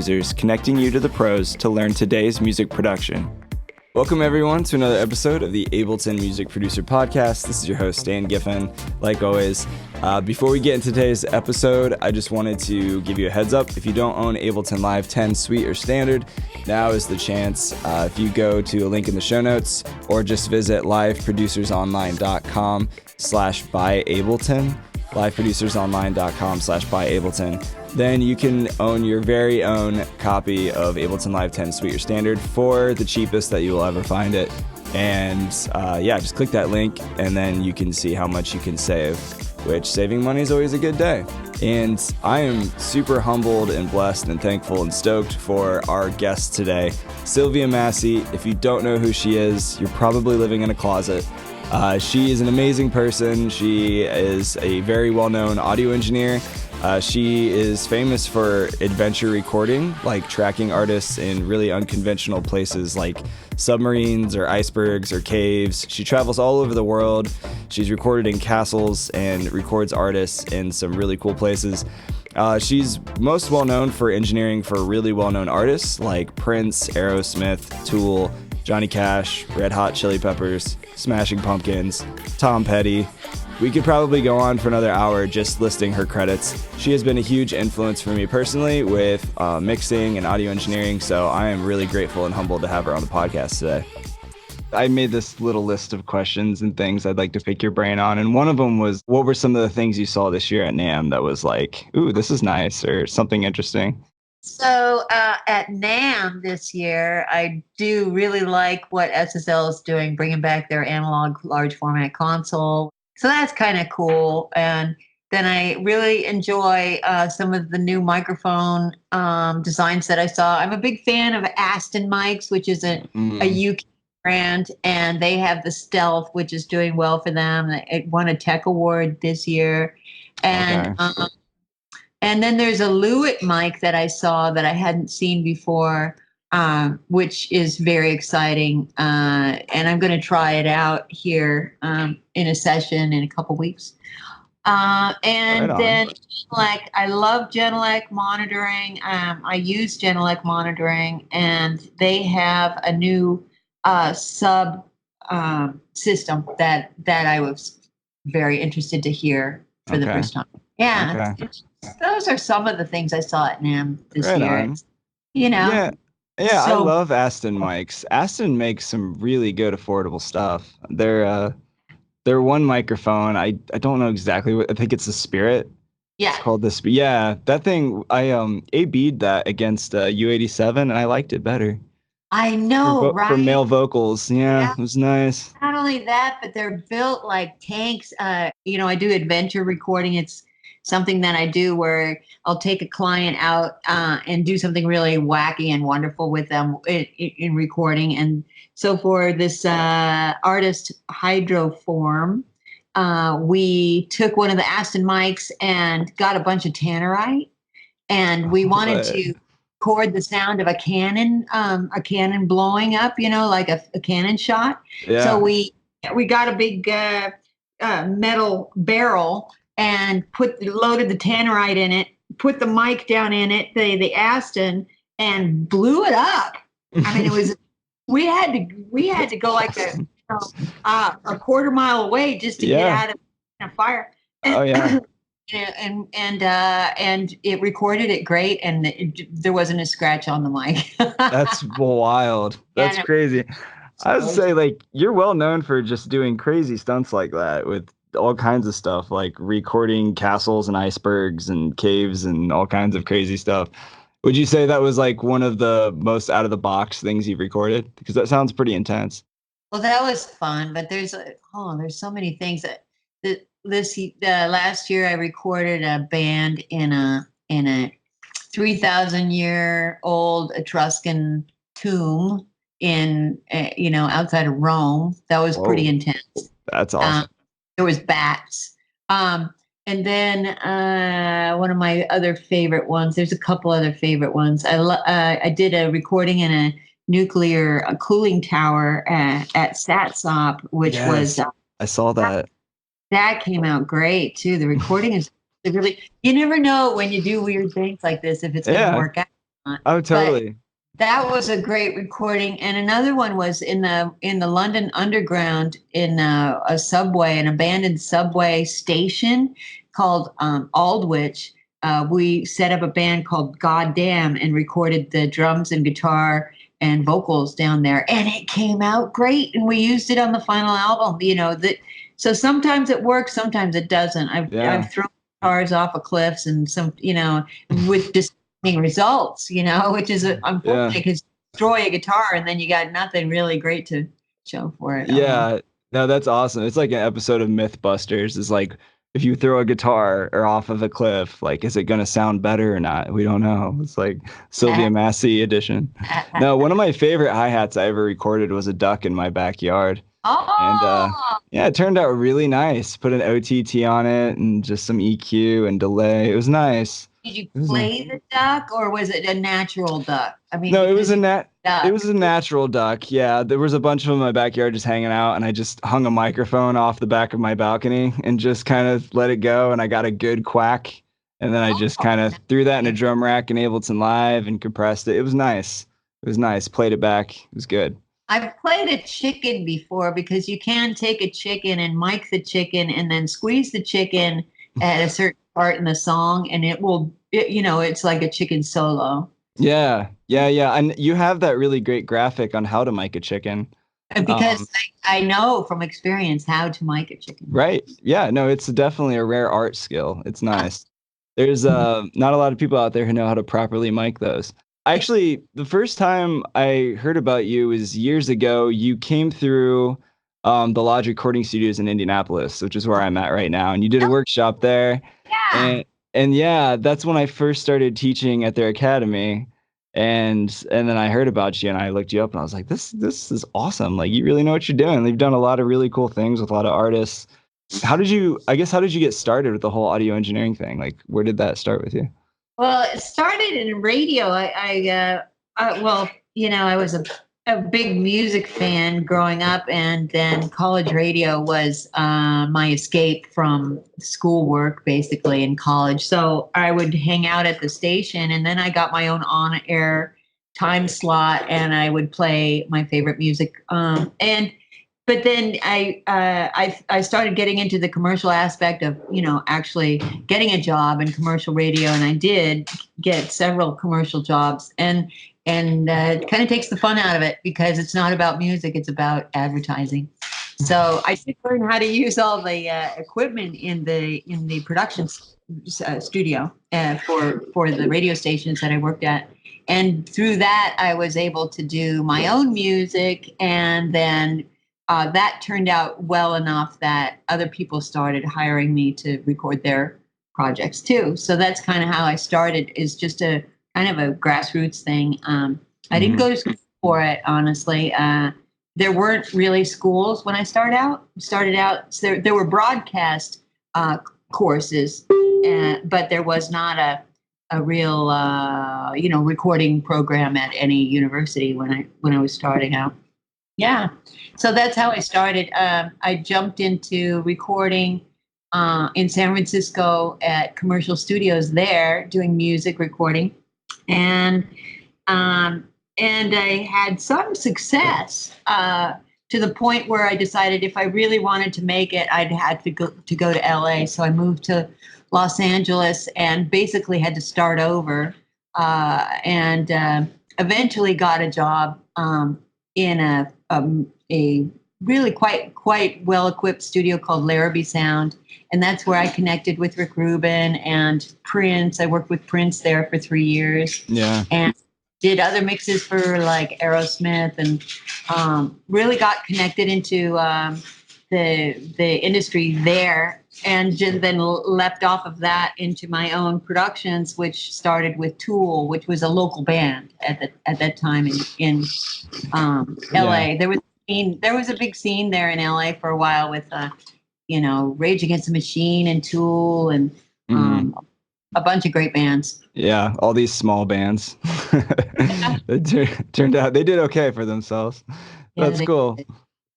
users, connecting you to the pros to learn today's music production. Welcome everyone to another episode of the Ableton Music Producer Podcast. This is your host, Dan Giffin. Like always, before we get into today's episode, I just wanted to give you a heads up. If you don't own Ableton Live 10 Suite or Standard, now is the chance. If you go to a link in the show notes or just visit liveproducersonline.com/buyableton, liveproducersonline.com/buyableton, then you can own your very own copy of Ableton Live 10 Suite or Standard for the cheapest that you will ever find it. And just click that link and then you can see how much you can save, which saving money is always a good day. And I am super humbled and blessed and thankful and stoked for our guest today, Sylvia Massy. If you don't know who she is, you're probably living in a closet. She is an amazing person. She is a very well-known audio engineer. She is famous for adventure recording, like tracking artists in really unconventional places like submarines or icebergs or caves. She travels all over the world. She's recorded in castles and records artists in some really cool places. She's most well known for engineering for really well-known artists like Prince, Aerosmith, Tool, Johnny Cash, Red Hot Chili Peppers, Smashing Pumpkins, Tom Petty. We could probably go on for another hour just listing her credits. She has been a huge influence for me personally with mixing and audio engineering, so I am really grateful and humbled to have her on the podcast today. I made this little list of questions and things I'd like to pick your brain on, and one of them was, what were some of the things you saw this year at NAMM that was like, ooh, this is nice, or something interesting? So at NAMM this year, I do really like what SSL is doing, bringing back their analog large format console. So that's kind of cool. And then I really enjoy some of the new microphone designs that I saw. I'm a big fan of Aston mics, which is a UK brand, and they have the Stealth, which is doing well for them. It won a Tech Award this year. And and then there's a Lewitt mic that I saw that I hadn't seen before, which is very exciting. And I'm going to try it out here in a session in a couple weeks. And then I love Genelec monitoring. I use Genelec monitoring, and they have a new sub system that I was very interested to hear for the first time. Yeah. Okay. Those are some of the things I saw at NAMM this year. You know? Yeah, so, I love Aston mics. Aston makes some really good affordable stuff. They're one microphone. I don't know exactly what, I think it's the Spirit. Yeah. It's called the Spirit. Yeah, that thing, I A-B'd that against U87 and I liked it better. I know, right? For male vocals. Yeah, it was nice. Not only that, but they're built like tanks. I do adventure recording. It's something that I do where I'll take a client out and do something really wacky and wonderful with them in recording. And so for this artist Hydroform, we took one of the Aston mics and got a bunch of tannerite, and we wanted to record the sound of a cannon blowing up, like a cannon shot. Yeah. So we got a big metal barrel and loaded the tannerite in it, put the mic down in it, the Aston, and blew it up. I mean, it was we had to go like a quarter mile away just to get out of a fire. Oh yeah. And it recorded it great, and there wasn't a scratch on the mic. That's wild. That's crazy. I would say, like, you're well known for just doing crazy stunts like that with all kinds of stuff, like recording castles and icebergs and caves and all kinds of crazy stuff. Would you say that was like one of the most out of the box things you've recorded? Because that sounds pretty intense. Well, that was fun, but there's so many things last year I recorded a band in a 3,000-year-old Etruscan tomb in outside of Rome. That was pretty intense. That's awesome. There was bats. And then one of my other favorite ones, there's a couple other favorite ones. I did a recording in a nuclear cooling tower at SATSOP, which was... I saw that. That came out great, too. The recording is really... You never know when you do weird things like this if it's going to work out. Oh, But totally. that was a great recording. And another one was in the London Underground in a subway, an abandoned subway station called Aldwych. We set up a band called Goddamn and recorded the drums and guitar and vocals down there, and it came out great. And we used it on the final album. That. So sometimes it works, sometimes it doesn't. Yeah. I've thrown guitars off of cliffs and with results, which is unfortunate Yeah. because destroy a guitar and then you got nothing really great to show for it. Oh well. Yeah. No, that's awesome. It's like an episode of Mythbusters. It's like if you throw a guitar or off of a cliff, like is it gonna sound better or not? We don't know. It's like Sylvia Massy edition. No, one of my favorite hi-hats I ever recorded was a duck in my backyard. And Oh, yeah, it turned out really nice. Put an OTT on it and just some EQ and delay. It was nice. did you It was a, play the duck or was it a natural duck? I mean, no, because you it was duck. a natural duck. Yeah, there was a bunch of them in my backyard just hanging out, and I just hung a microphone off the back of my balcony and just kind of let it go, and I got a good quack. And then I just Oh, kind of threw that in a drum rack in Ableton Live and compressed it. It was nice. It was nice. Played it back. It was good. I've played a chicken before because you can take a chicken and mic the chicken and then squeeze the chicken at a certain part in the song, and it's like a chicken solo. Yeah, yeah, yeah. And you have that really great graphic on how to mic a chicken. Because Um, I know from experience how to mic a chicken. right. Yeah, no, it's definitely a rare art skill. It's nice. There's not a lot of people out there who know how to properly mic those. Actually, the first time I heard about you was years ago. You came through the Lodge Recording Studios in Indianapolis, which is where I'm at right now, and you did a Oh, workshop there. yeah. And yeah, that's when I first started teaching at their academy. And then I heard about you and I looked you up and I was like, this is awesome. Like you really know what you're doing. You've done a lot of really cool things with a lot of artists. How did you get started with the whole audio engineering thing? Like where did that start with you? Well, it started in radio. I was a big music fan growing up, and then college radio was my escape from schoolwork, basically in college. So I would hang out at the station, and then I got my own on-air time slot, and I would play my favorite music. And but then I started getting into the commercial aspect of actually getting a job in commercial radio, and I did get several commercial jobs, and it kind of takes the fun out of it because it's not about music, it's about advertising. So I did learn how to use all the equipment in the production studio for the radio stations that I worked at. And through that, I was able to do my own music, and then that turned out well enough that other people started hiring me to record their projects too. So that's kind of how I started. Is just a kind of a grassroots thing. I didn't Hmm. go to school for it, honestly. There weren't really schools when I started out. So there were broadcast courses, but there was not a real recording program at any university when I was starting out. Yeah. So that's how I started. I jumped into recording in San Francisco at commercial studios there, doing music recording, and um, and I had some success to the point where I decided if I really wanted to make it, I'd had to go to LA. So I moved to Los Angeles and basically had to start over, and eventually got a job in a really quite well equipped studio called Larrabee Sound, and that's where I connected with Rick Rubin and Prince. I worked with Prince there for 3 years, Yeah. and did other mixes for like Aerosmith, and really got connected into the industry there, and then leapt off of that into my own productions, which started with Tool, which was a local band at that time in Yeah. LA. There was a big scene there in LA for a while with Rage Against the Machine and Tool and Hmm. a bunch of great bands. Yeah, all these small bands. Yeah, Turned out they did okay for themselves. yeah, That's cool.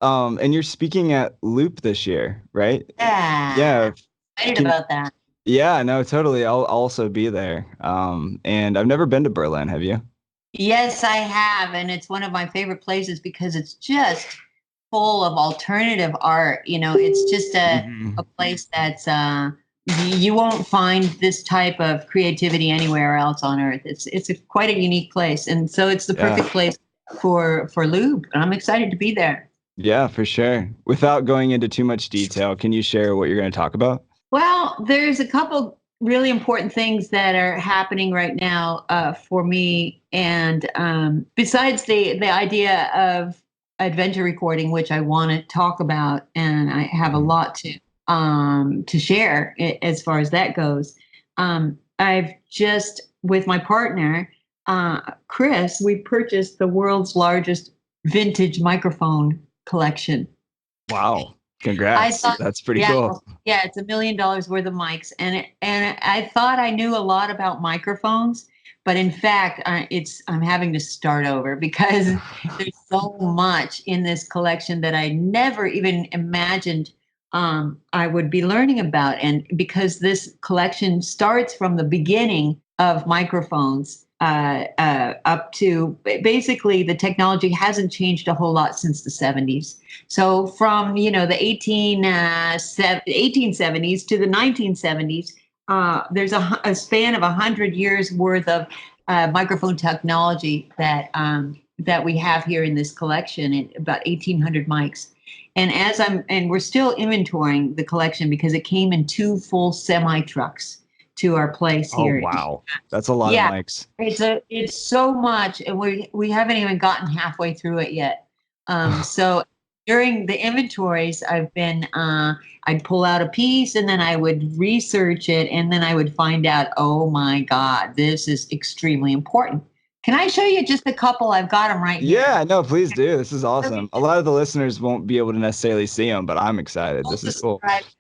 And you're speaking at Loop this year, right? yeah. Yeah. Excited Can about that. Yeah, no, totally. I'll also be there. And I've never been to Berlin. Have you? Yes, I have, and it's one of my favorite places because it's just full of alternative art. You know, it's just Hmm. a place that's you won't find this type of creativity anywhere else on earth. It's quite a unique place, and so it's the Yeah. perfect place for Lube. And I'm excited to be there. Yeah, for sure. Without going into too much detail, can you share what you're going to talk about? Well, there's a couple really important things that are happening right now for me, and besides the idea of adventure recording, which I want to talk about, and I have a Mhm. lot to share as far as that goes. I've just with my partner, Chris, we purchased the world's largest vintage microphone collection. Wow. I Congrats. thought, That's pretty yeah, cool. yeah, it's $1 million worth of mics, and I thought I knew a lot about microphones, but in fact, I'm having to start over because there's so much in this collection that I never even imagined I would be learning about, and because this collection starts from the beginning of microphones. Up to basically the technology hasn't changed a whole lot since the 70s. So from the 1870s to the 1970s, there's a span of 100 years worth of microphone technology that we have here in this collection, about 1,800 mics. And we're still inventorying the collection because it came in two full semi trucks to our place Oh, here. wow. That's a lot of Yeah, mics. it's so much, and we haven't even gotten halfway through it yet. So during the inventories, I'd pull out a piece and then I would research it, and then I would find out, oh my God, this is extremely important. Can I show you just a couple? I've got them right here. Yeah, no, please do. This is Okay, awesome. A lot of the listeners won't be able to necessarily see them, but I'm excited. I'll This is cool. describe it.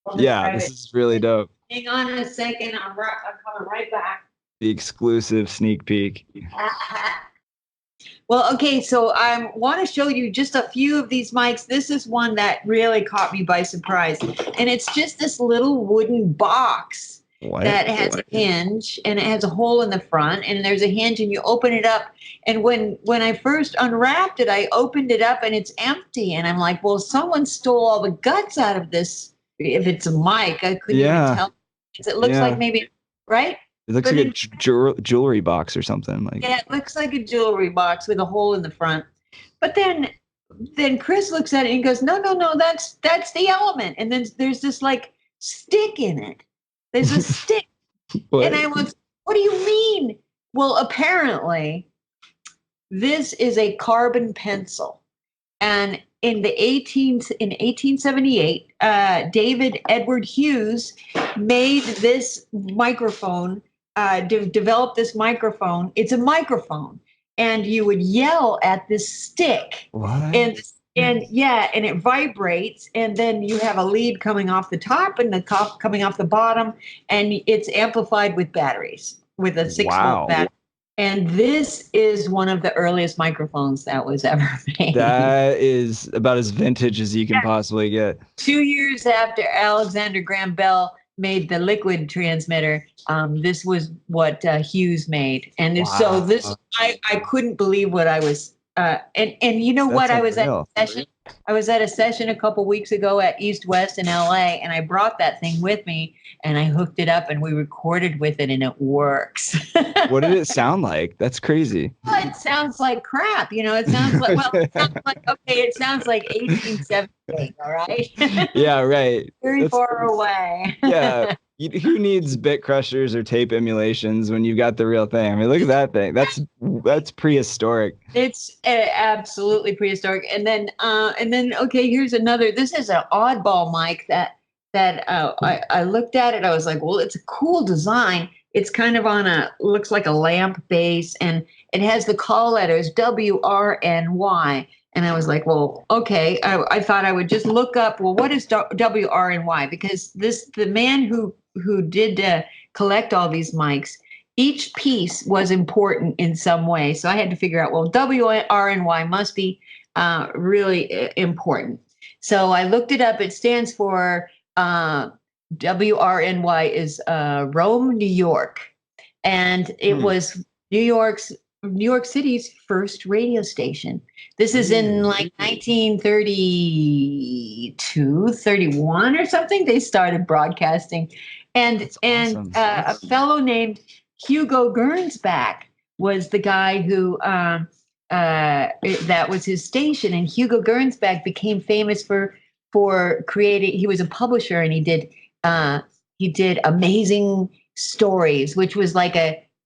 I'll Yeah, describe this it. is really dope. Hang on a second. I'm coming right back. The exclusive sneak peek. Well, okay, so I want to show you just a few of these mics. This is one that really caught me by surprise. And it's just this little wooden box What? that has a hinge and it has a hole in the front and there's a hinge and you open it up. And when I first unwrapped it, I opened it up and it's empty. And I'm like, well, someone stole all the guts out of this. If it's a mic, I couldn't even Yeah, tell. It looks like yeah. maybe, right? It looks But like a in jewelry box or something. Like, Yeah, it looks like a jewelry box with a hole in the front. But then Chris looks at it and goes, "No, no, no, that's the element." And then there's this like stick in it. There's a stick. And what? I was, "What do you mean?" Well, apparently this is a carbon pencil. And in 1878, David Edward Hughes made this microphone, developed this microphone. It's a microphone, and you would yell at this stick, and What? and yeah, and it vibrates, and then you have a lead coming off the top and the cuff coming off the bottom, and it's amplified with batteries with a 6 volt Wow. battery. And this is one of the earliest microphones that was ever made. That is about as vintage as you can possibly get. 2 years after Alexander Graham Bell made the liquid transmitter, this was what Hughes made. And so Wow. this, I couldn't believe what I was. And you know what? That's unreal. I was at a session a couple weeks ago at East West in LA, and I brought that thing with me, and I hooked it up, and we recorded with it, and it works. What did it sound like? That's crazy. Well, it sounds like crap. It sounds like, well, it sounds like, okay, it sounds like 1878, all right? Yeah, right. Very That's far away. yeah. Who needs bit crushers or tape emulations when you've got the real thing? I mean, look at that thing. That's prehistoric. It's absolutely prehistoric. And then, okay, here's another. This is an oddball mic I looked at it. I was like, well, it's a cool design. It's kind of on looks like a lamp base, and it has the call letters WRNY. And I was like, well, okay. I thought I would just look up, well, what is WRNY? Because the man who did collect all these mics, each piece was important in some way. So I had to figure out, well, WRNY must be really important. So I looked it up. It stands for WRNY is Rome, New York, and it was New York City's first radio station. This is in like 1932, 31 or something. They started broadcasting, and That's awesome. a fellow named Hugo Gernsback was the guy who that was his station, and Hugo Gernsback became famous for creating. He was a publisher, and he did Amazing Stories, which was like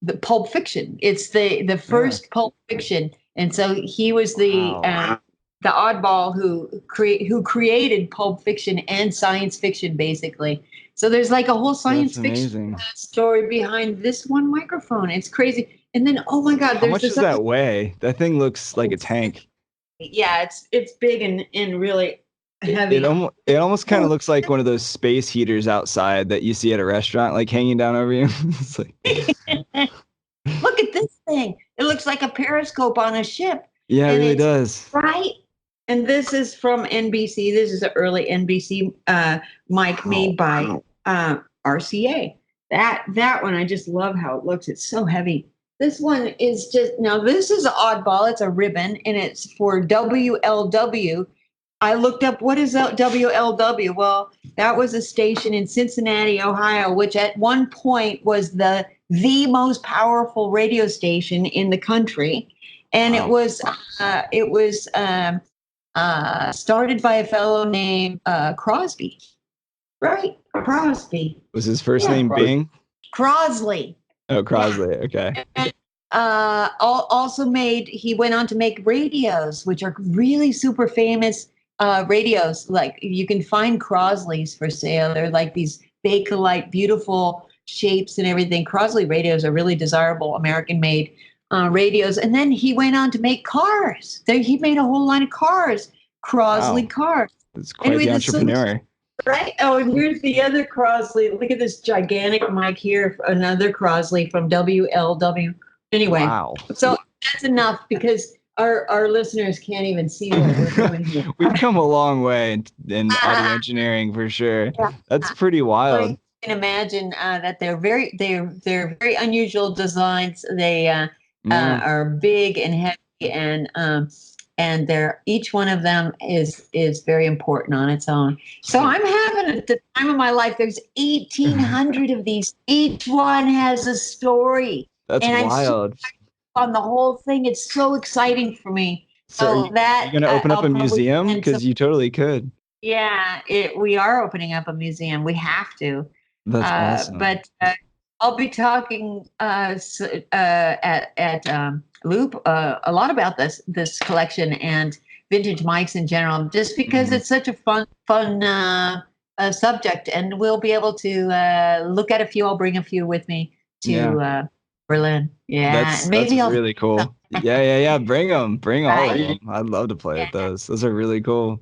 the Pulp Fiction. It's the first Pulp Fiction, and so he was the oddball who created Pulp Fiction and science fiction, basically. So there's like a whole science fiction story behind this one microphone. It's crazy. And then, oh my God, how much does that weigh? That thing looks like a tank. Yeah, it's big and really heavy. It almost kind of looks like one of those space heaters outside that you see at a restaurant, like hanging down over you. It's like, look at this thing. It looks like a periscope on a ship. Yeah, it really does. Right. And this is from NBC. This is an early NBC mic made by RCA. That one, I just love how it looks. It's so heavy. This one is this is an oddball. It's a ribbon, and it's for WLW. I looked up, what is WLW? Well, that was a station in Cincinnati, Ohio, which at one point was the most powerful radio station in the country. And it was started by a fellow named Crosby. Right? Crosby. Was his first name Bing? Crosley. Oh, Crosley. Okay. And, he went on to make radios, which are really super famous radios. Like, you can find Crosleys for sale. They're like these Bakelite, beautiful shapes and everything. Crosley radios are really desirable, American-made radios. And then he went on to make cars. He made a whole line of cars, Crosley cars. It's quite the entrepreneur. Right? Oh, and here's the other Crosley. Look at this gigantic mic here. Another Crosley from WLW. Anyway, so that's enough because our listeners can't even see what we're doing here. We've come a long way in audio engineering for sure. Yeah. That's pretty wild. You can imagine that they're very unusual designs. They are big and heavy, and each one of them is very important on its own. So I'm having at the time of my life, there's 1,800 of these. Each one has a story. That's wild. On the whole thing, it's so exciting for me. So you're going to open up a museum? Because you totally could. Yeah, we are opening up a museum. We have to. That's awesome. But I'll be talking at Loop a lot about this collection and vintage mics in general, just because it's such a fun subject, and we'll be able to look at a few. I'll bring a few with me to Berlin. Yeah, that's really cool. Yeah. Bring all of them. I'd love to play with those. Those are really cool.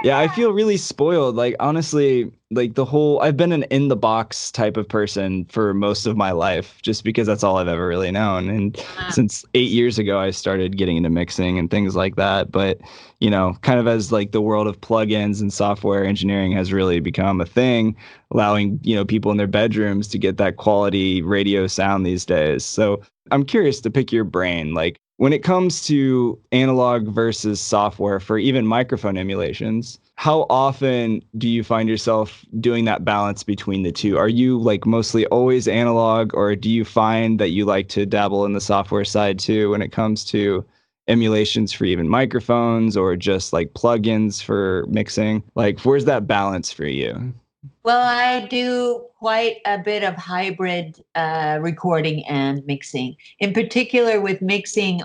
Yeah, I feel really spoiled. Like, honestly, like I've been an in the box type of person for most of my life, just because that's all I've ever really known. And since 8 years ago, I started getting into mixing and things like that. But, kind of as like the world of plugins and software engineering has really become a thing, allowing, people in their bedrooms to get that quality radio sound these days. So I'm curious to pick your brain. Like, when it comes to analog versus software for even microphone emulations, how often do you find yourself doing that balance between the two? Are you like mostly always analog, or do you find that you like to dabble in the software side too when it comes to emulations for even microphones or just like plugins for mixing? Like, where's that balance for you? Well, I do quite a bit of hybrid recording and mixing. In particular, with mixing,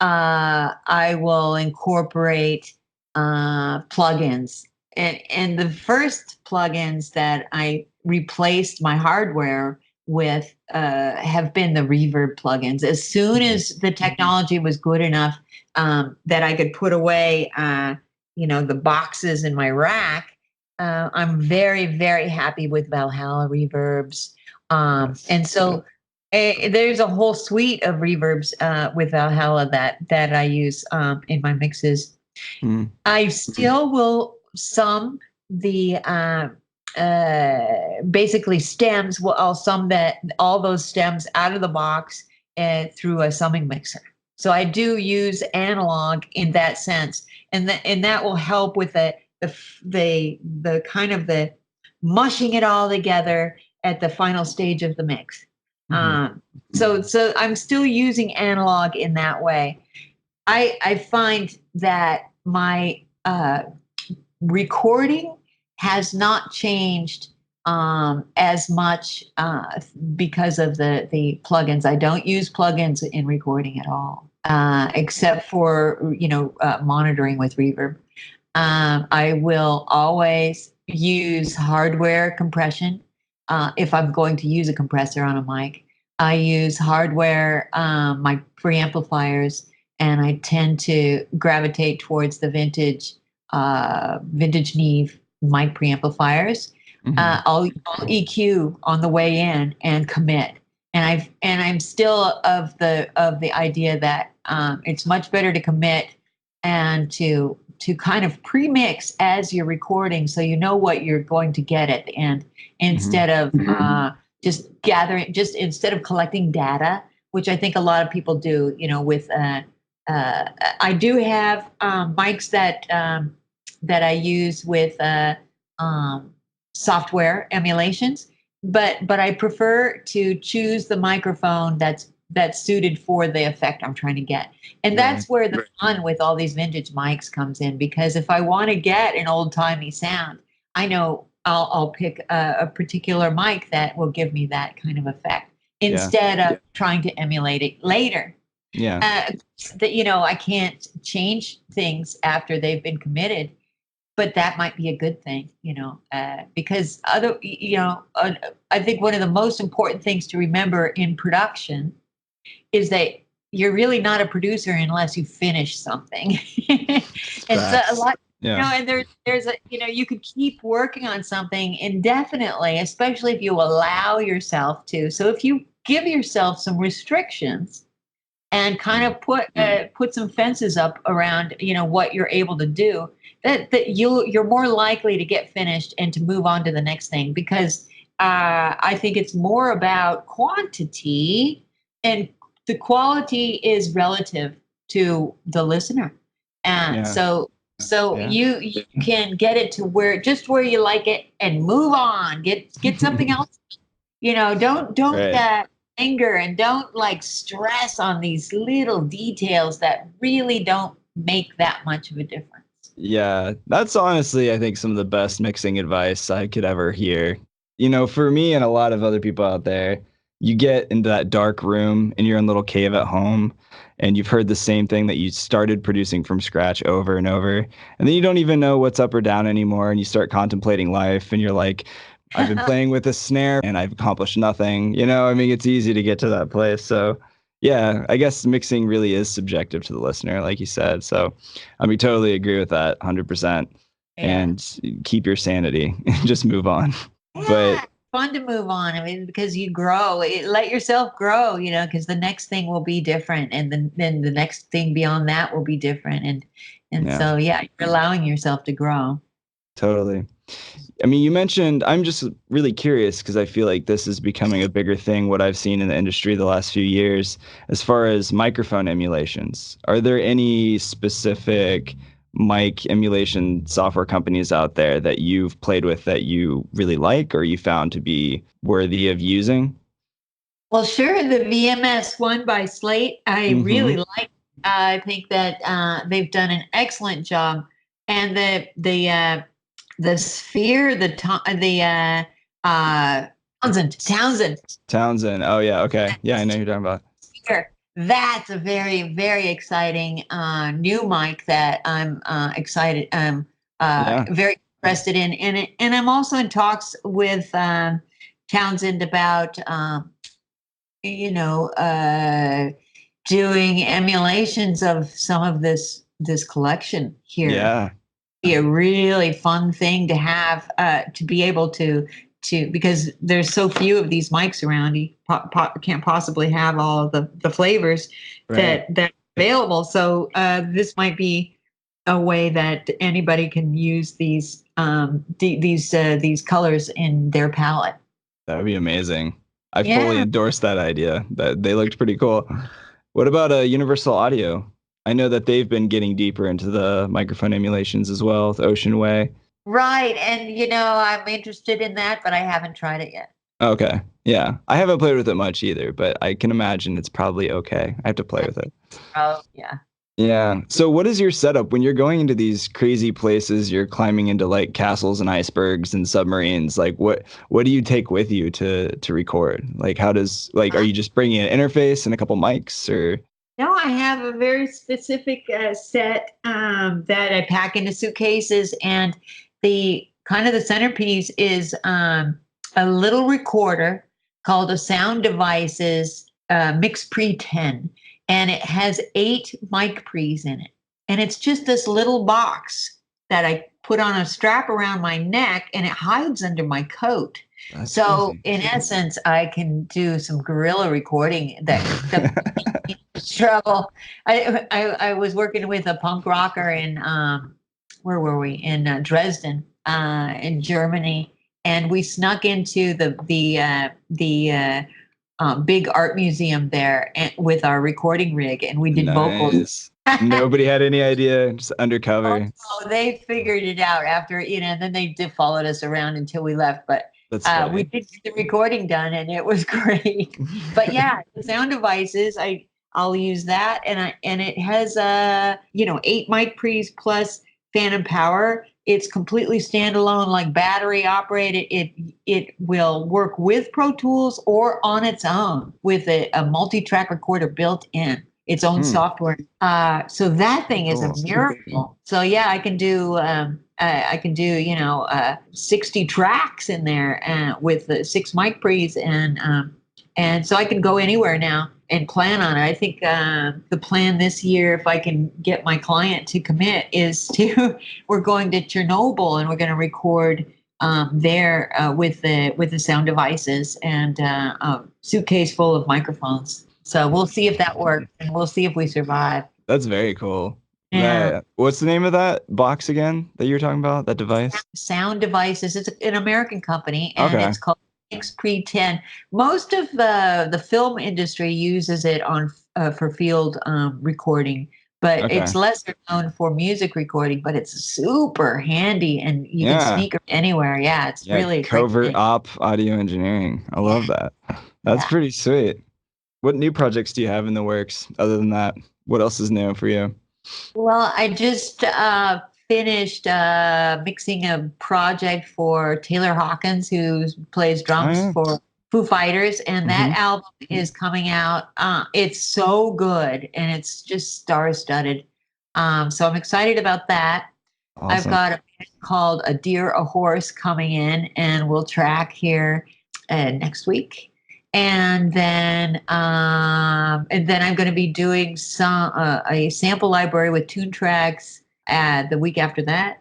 I will incorporate plugins. And the first plugins that I replaced my hardware with have been the reverb plugins. As soon as the technology was good enough that I could put away, the boxes in my rack, I'm very, very happy with Valhalla reverbs. And so there's a whole suite of reverbs with Valhalla that I use in my mixes. I still will the basically stems. Well, I'll sum that all those stems out of the box through a summing mixer. So I do use analog in that sense, and that will help with the kind of the mushing it all together at the final stage of the mix. So I'm still using analog in that way. I find that my recording has not changed as much because of the plugins. I don't use plugins in recording at all, except for monitoring with reverb. I will always use hardware compression if I'm going to use a compressor on a mic. I use hardware, my preamplifiers, and I tend to gravitate towards the vintage Neve mic preamplifiers. I'll EQ on the way in and commit. I'm still of the idea that it's much better to commit and to kind of pre-mix as you're recording, so you know what you're going to get at the end, instead of just instead of collecting data, which I think a lot of people do. With I do have mics that I use with software emulations, but I prefer to choose the microphone that's suited for the effect I'm trying to get. And that's where the fun with all these vintage mics comes in, because if I want to get an old-timey sound, I know I'll pick a particular mic that will give me that kind of effect instead of trying to emulate it later. I can't change things after they've been committed, but that might be a good thing, because I think one of the most important things to remember in production is that you're really not a producer unless you finish something. And so a lot, and there's you could keep working on something indefinitely, especially if you allow yourself to. So if you give yourself some restrictions and kind of put some fences up around, what you're able to do, that you're more likely to get finished and to move on to the next thing, because I think it's more about quantity, and the quality is relative to the listener. And so you can get it to where you like it and move on, get something else. Don't anger, and don't stress on these little details that really don't make that much of a difference. Yeah, that's honestly, I think, some of the best mixing advice I could ever hear. For me and a lot of other people out there, you get into that dark room in your own little cave at home, and you've heard the same thing that you started producing from scratch over and over, and then you don't even know what's up or down anymore, and you start contemplating life, and you're like, I've been playing with a snare and I've accomplished nothing. It's easy to get to that place. So yeah, I guess mixing really is subjective to the listener, like you said. So totally agree with that 100%. And keep your sanity and just move on. But fun to move on. Because you grow, let yourself grow, because the next thing will be different. And then the next thing beyond that will be different. So, you're allowing yourself to grow. Totally. You mentioned, I'm just really curious because I feel like this is becoming a bigger thing, what I've seen in the industry the last few years, as far as microphone emulations. Are there any specific mic emulation software companies out there that you've played with that you really like, or you found to be worthy of using? Well, sure. The VMS one by Slate, I really like. I think that they've done an excellent job. And the Sphere, Townsend. Oh yeah, okay, yeah, I know who you're talking about. Sphere. That's a very, very exciting new mic that I'm excited. Very interested in, and I'm also in talks with Townsend about doing emulations of some of this collection here. Yeah. Be a really fun thing to have, to be able to because there's so few of these mics around, you can't possibly have all of the flavors that available. So this might be a way that anybody can use these colors in their palette. That would be amazing. I fully Yeah. endorse that idea. That they looked pretty cool. What about Universal Audio? I know that they've been getting deeper into the microphone emulations as well, with Ocean Way. Right. And I'm interested in that, but I haven't tried it yet. Okay. Yeah. I haven't played with it much either, but I can imagine it's probably okay. I have to play with it. Oh, yeah. Yeah. So what is your setup when you're going into these crazy places? You're climbing into like castles and icebergs and submarines. Like what do you take with you to record? Like how does like are you just bringing an interface and a couple mics or No, I have a very specific set that I pack into suitcases, and the kind of the centerpiece is a little recorder called a Sound Devices Mixpreten, and it has 8 mic pre's in it, and it's just this little box that I put on a strap around my neck, and it hides under my coat. that's So, crazy. in essence, I can do some guerrilla recording that trouble. I was working with a punk rocker in where were we in Dresden, in Germany, and we snuck into the big art museum there with our recording rig, and we did vocals. Nice. Nobody had any idea, just undercover. Oh, they figured it out after, and then they did followed us around until we left. But That's we funny. did get the recording done, and it was great. But yeah, the Sound Devices, I'll use that, and it has 8 mic pre's plus phantom power. It's completely standalone, like battery operated. It will work with Pro Tools or on its own with a multi-track recorder built in its own software. So that thing is a Cool. miracle. So yeah, I can do 60 tracks in there with the 6 mic pre's, and so I can go anywhere now and plan on it. I think the plan this year, if I can get my client to commit, is to we're going to Chernobyl and we're going to record there with the Sound Devices and a suitcase full of microphones. So we'll see if that works, and we'll see if we survive. That's very cool. Yeah. What's the name of that box again that you were talking about? That device? Sound Devices. It's an American company, and Okay. it's called Mixpreten. Most of the film industry uses it on for field recording, but Okay. it's lesser known for music recording. But it's super handy, and you can Yeah. sneak it anywhere. Yeah, it's Yeah. really a great Covert thing. op audio engineering. I love that. That's Yeah. pretty sweet. What new projects do you have in the works other than that? What else is new for you? Well, I just finished mixing a project for Taylor Hawkins, who plays Oh drums yeah. for Foo Fighters, and that album is coming out. It's so good, and it's just star-studded. So I'm excited about that. I've Awesome. got a band called A Deer, a Horse coming in, and we'll track here next week. And then I'm going to be doing a sample library with tune tracks the week after that.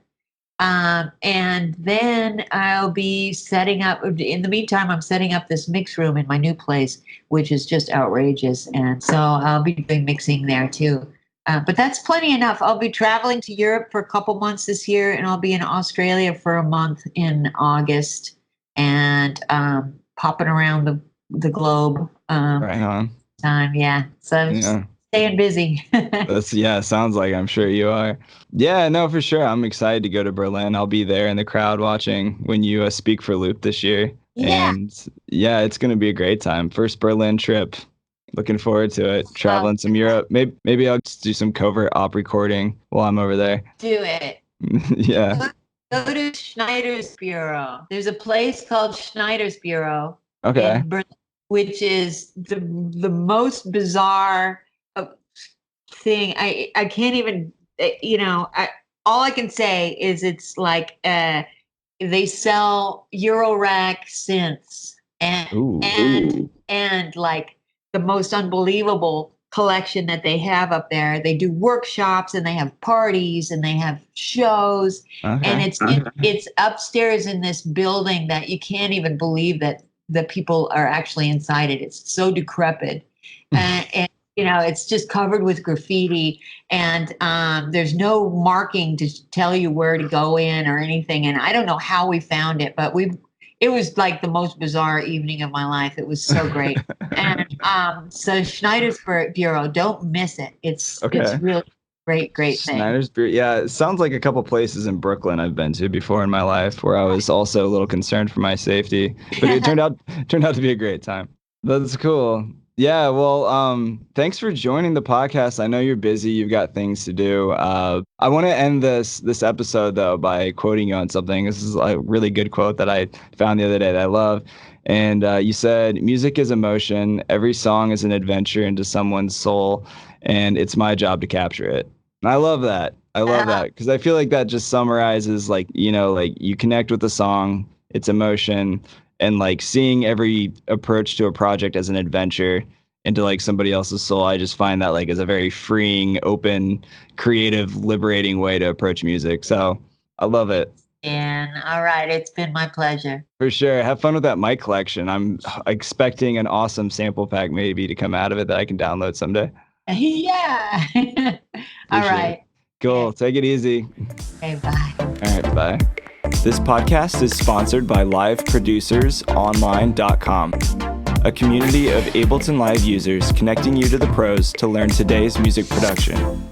And then I'll be setting up. In the meantime, I'm setting up this mix room in my new place, which is just outrageous. And so I'll be doing mixing there too. But that's plenty enough. I'll be traveling to Europe for a couple months this year, and I'll be in Australia for a month in August, and popping around the globe. Right on. Time, yeah. So I'm just Yeah. staying busy. Sounds like I'm sure you are. Yeah, no, for sure. I'm excited to go to Berlin. I'll be there in the crowd watching when you speak for Loop this year. Yeah. And yeah, it's going to be a great time. First Berlin trip. Looking forward to it. Traveling some Europe. Maybe I'll just do some covert op recording while I'm over there. Do it. Yeah. Go to Schneider's Bureau. There's a place called Schneider's Bureau Okay. in Berlin, which is the most bizarre thing. I can't even, all I can say is it's like they sell Eurorack synths Ooh. and like the most unbelievable collection that they have up there. They do workshops and they have parties and they have shows, and Okay. it's upstairs in this building that you can't even believe that the people are actually inside it. It's so decrepit, and It's just covered with graffiti, and there's no marking to tell you where to go in or anything. And I don't know how we found it, but it was like the most bizarre evening of my life. It was so great. And so Schneider's Bureau, don't miss it. It's Okay. really great thing. Snyder's Beer. Yeah, it sounds like a couple places in Brooklyn I've been to before in my life where I was also a little concerned for my safety, but it turned out to be a great time. That's cool. Yeah, well, thanks for joining the podcast. I know you're busy. You've got things to do. I want to end this episode, though, by quoting you on something. This is a really good quote that I found the other day that I love. And you said, music is emotion. Every song is an adventure into someone's soul, and it's my job to capture it. And I love that. I love that because I feel like that just summarizes, like, like you connect with the song, its emotion, and like seeing every approach to a project as an adventure into like somebody else's soul. I just find that like is a very freeing, open, creative, liberating way to approach music. So I love it. And all right, it's been my pleasure. For sure. Have fun with that mic collection. I'm expecting an awesome sample pack maybe to come out of it that I can download someday. Yeah. All right. Cool. Yeah. Take it easy. Okay, bye. All right, bye. This podcast is sponsored by liveproducersonline.com, a community of Ableton Live users connecting you to the pros to learn today's music production.